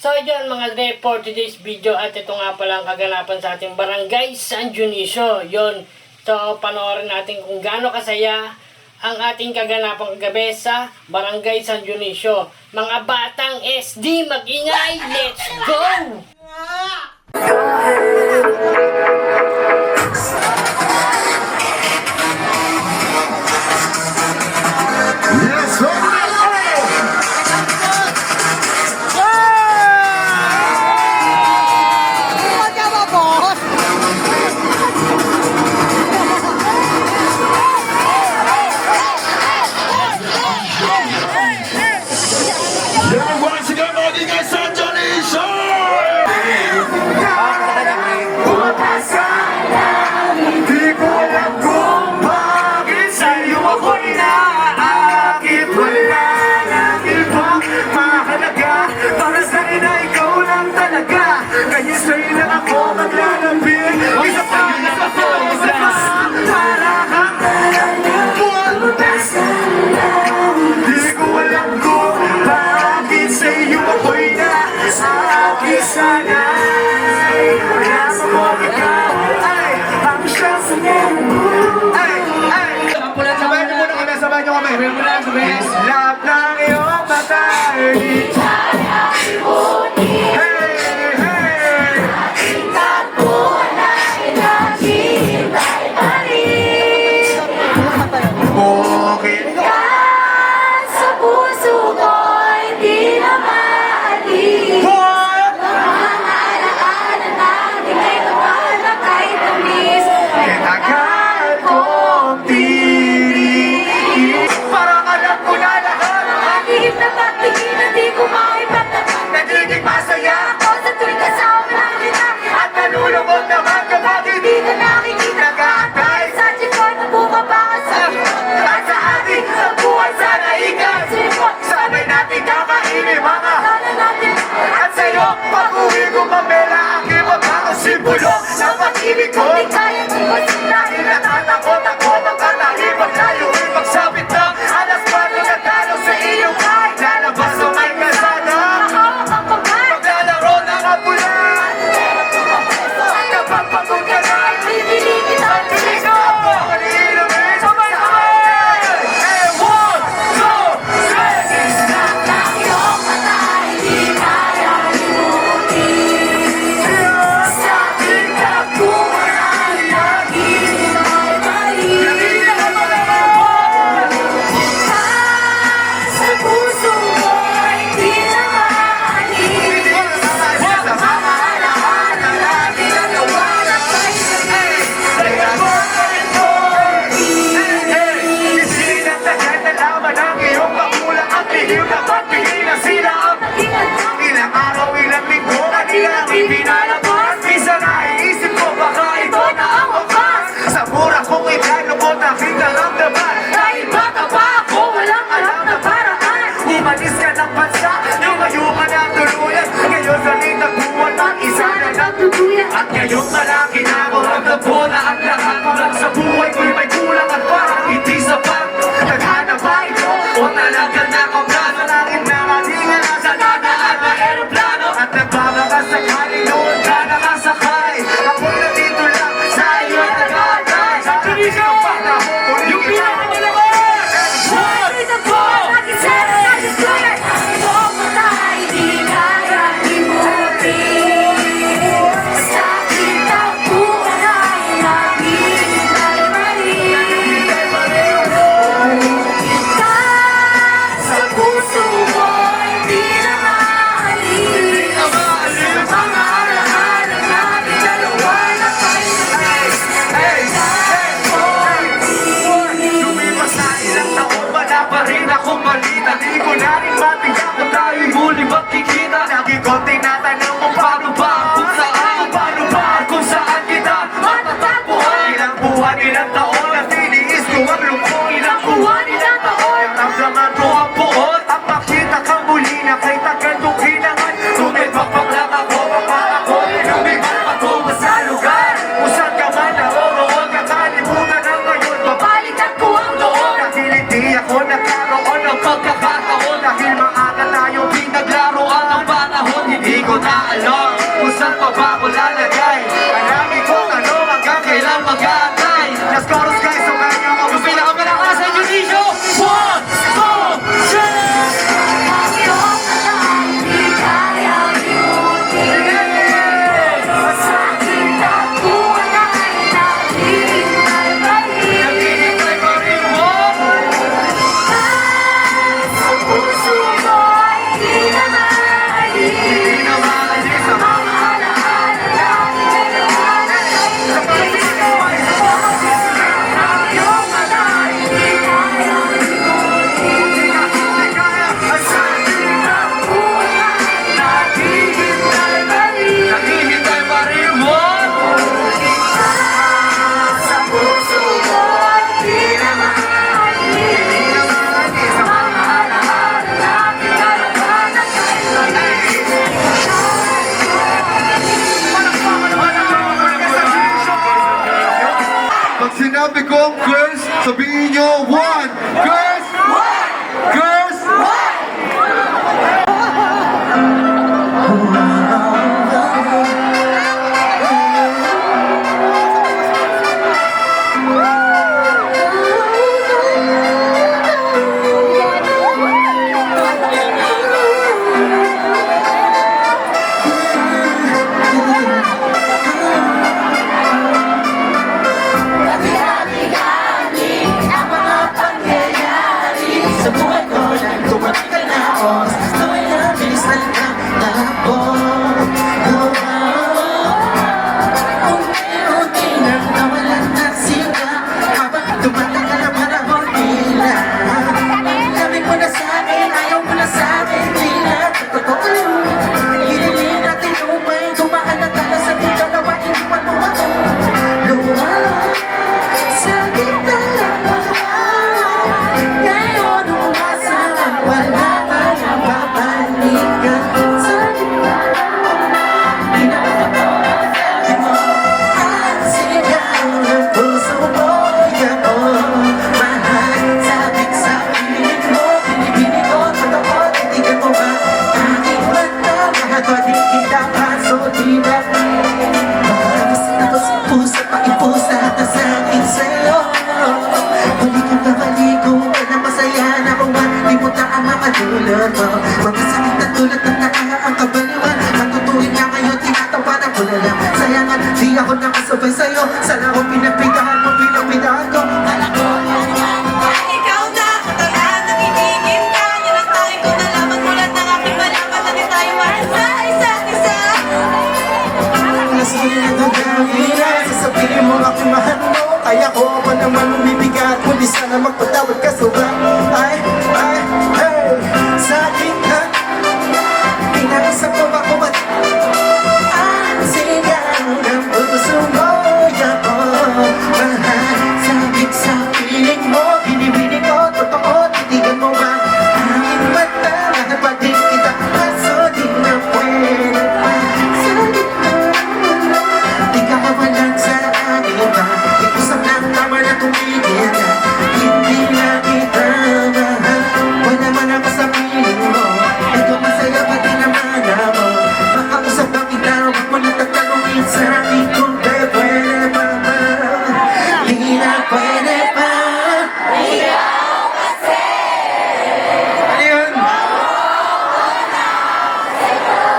So yun mga dre, for today's video at ito nga pala ang kaganapan sa ating barangay San Dionisio. Yun, so panoorin natin kung gaano kasaya ang ating kaganapang kagabi sa barangay San Dionisio. Mga batang SD, mag-ingay, let's go! Love ng iyong mata ay ibig ko dahil natatakot ako baka nahibag tayo ipagsabit ng alas 4 na talo sa iyong kahit lalabas o may kasada maglalaro ng apulan kapag pagod ka na ay bibili kita ang bilis ko pag-iinumin sabay-sabay and 1, 2, 3 Snap ng iyong mata hindi kaya limutin pa ba ako lalagay? Ang dami kong tanong hanggang kailan mag-aantay. Last chorus guys, so kaya nyo ako pinakamalakas sa Dionisio.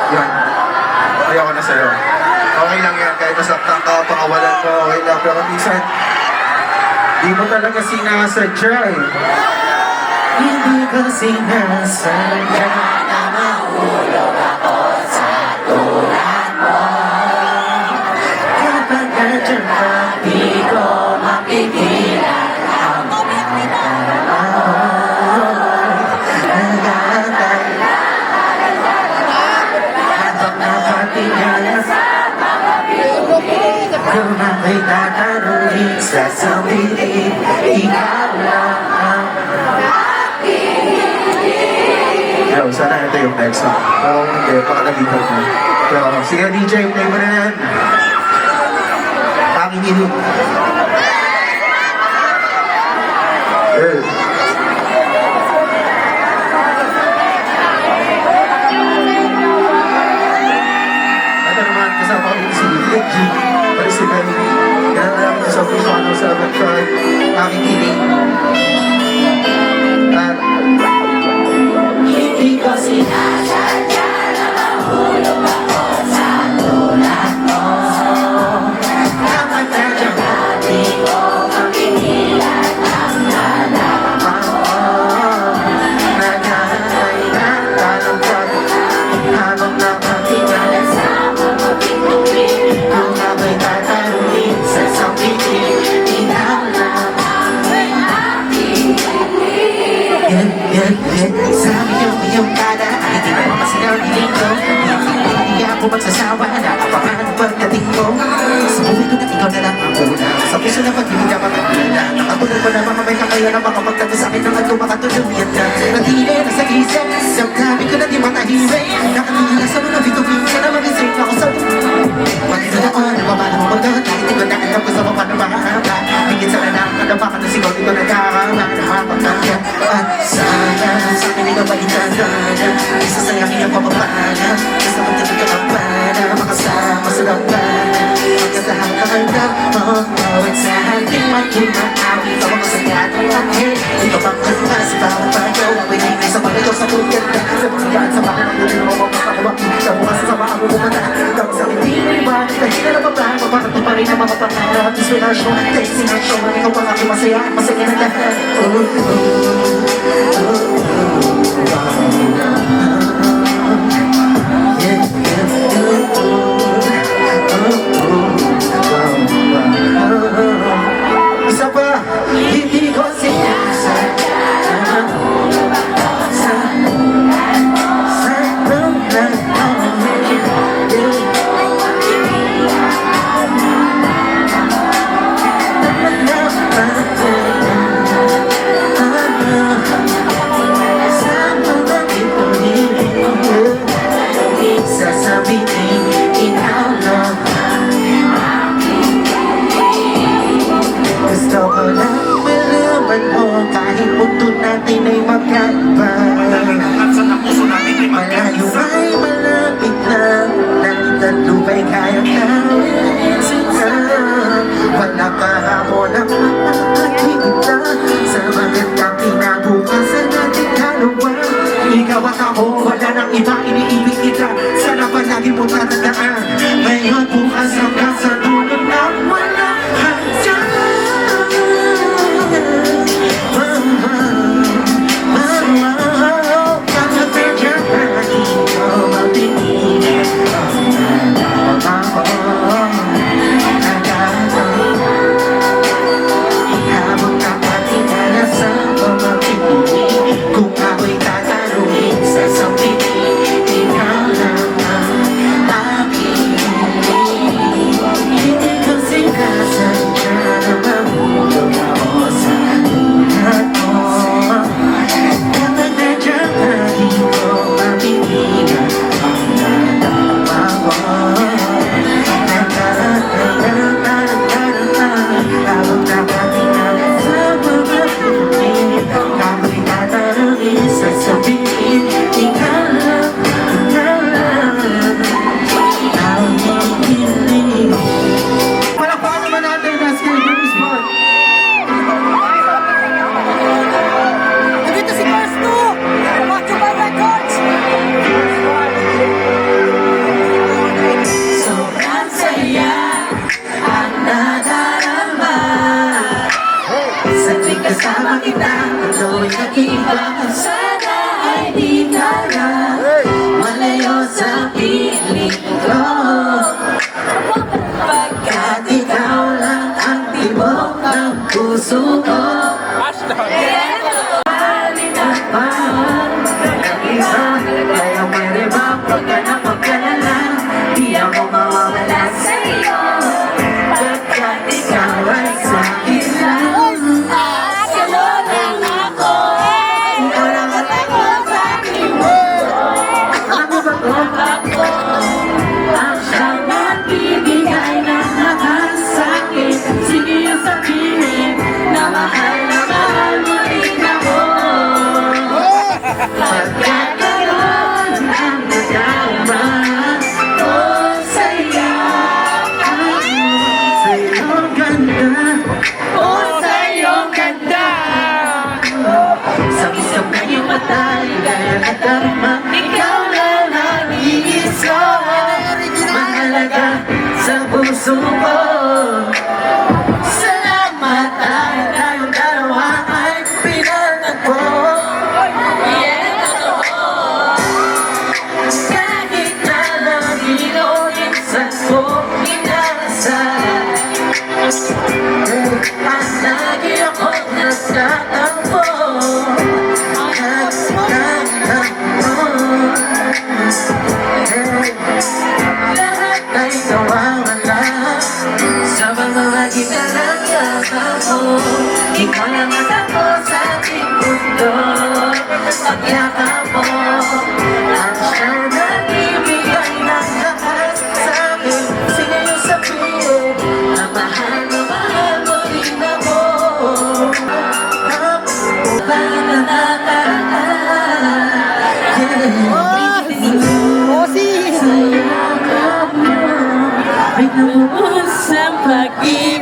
'Yan. Ayoko na sa'yo. Okay lang yan, kahit nasaktan ka, pangawalan ko, okay lang. Pero minsan, di mo talaga sinasadya eh. Hindi ko sinasadya na mahulog ako sa tulad mo. Kapag nandiyan ka, di ko mapigilan ang mga trabaho. Nag-aantay habang nakatingala sa mga bituin. Kung ako'y tatanungin, sasabihin, ikaw lang ang Yo, sana ito yung next song. Pero kung hindi, baka nalipat mo. Pero sige DJ, play mo na yan. Tanging hilig. Eh. Ito naman, kasama ko makatuluyan ka. Natili na sa isip, damdamin ko na di matahimik. Nakanila sa mga bituin ka na mag-isip ako sa pati sa daan, nababala mo magdaan. Kahit di ko na alam ko sa paano makahanga. Higit sa lanang kalabakan na sigaw, di ko nagkakama na mapagkakya. At sana, sa akin ay kabalitan sana. Isa sa akin ang papapana. Basta magdating ka ang pana, makasama sa lampana. Magkasahang kakanda, at sa ating magkimaawi. Ikaw ang kasayat ng angel. Ikaw ang kasama sa bawat panayaw. Pwede na sa panayaw sa pugat na. Sa pagkakaan sa bakan ng ulo mo makakawak. Sa bukas sa sama mo bumata. Ikaw sa hindi mo iba. Dahil na napaplano, mapakatong pa rin ang mga pangarap. Inspirasyon, destinasyon. Ikaw ang aking masaya, masaya na lahat. Isa pa, hindi ko sinasadya. Sasabihin, ikaw lang. Gusto ko lang malaman mo kahit mundo natin ay magkaiba. Malayo ay malapit na, dahil tatlo ba'y kayang tawin sila. Wala ka hamon ang makakakita sa magandang kinabukasan natin dalawa. Ikaw at ako, wala nang iba, iniibig kita. Sana palagi mo tatandaan, ngayon bukas hanggang sa dulo na wala hanggang. Kung ako'y tatanungin, sasabihin, ikaw lang ang aking. Hindi ko sinasadya na mahulog ako sa tulad mo. Kapag nandiyan ka, di ko mapigilan ang nadama ko. Habang nakatingin sa mga piling, ako'y tatanungin, sasabihin, ikaw lang, ang hihiling. Palakpakan naman natin na si James Bond. Nandito si Pasto! Macho by Records! Sobrang saya ang nadarama. Sa tuwing kasama kita, tuloy nag-iba. Sana ay di tara malayo sa piling ko. Pagkat ikaw lang ang tibok ng puso ko. Mahal ang isa, kaya pwede ba huwag ka na magkalala. Di ako mawawala sa'yo, pagkat ikaw ay sa akin lang. Sa'yo lang ako, ikaw lang at ako sa aking mundo. Ano ba to? Ang siyang nagbibigay ng lakas sa'kin. Sige yung sabihin na mahal mo rin ako. Pagkat ngayon ang nadama ko sa'yo. Sa'yong ganda, Sa'yong ganda. sabi-sab na yung mata, kaya nadarama. Ikaw lang ang iisa, mahalaga sa puso ko. Salamat dahil tayong dalawa ay pinatagpo. Kahit na lang minsan ko inasal, at lagi ako nagtatampo. Lahat ay nawawala sa Ibig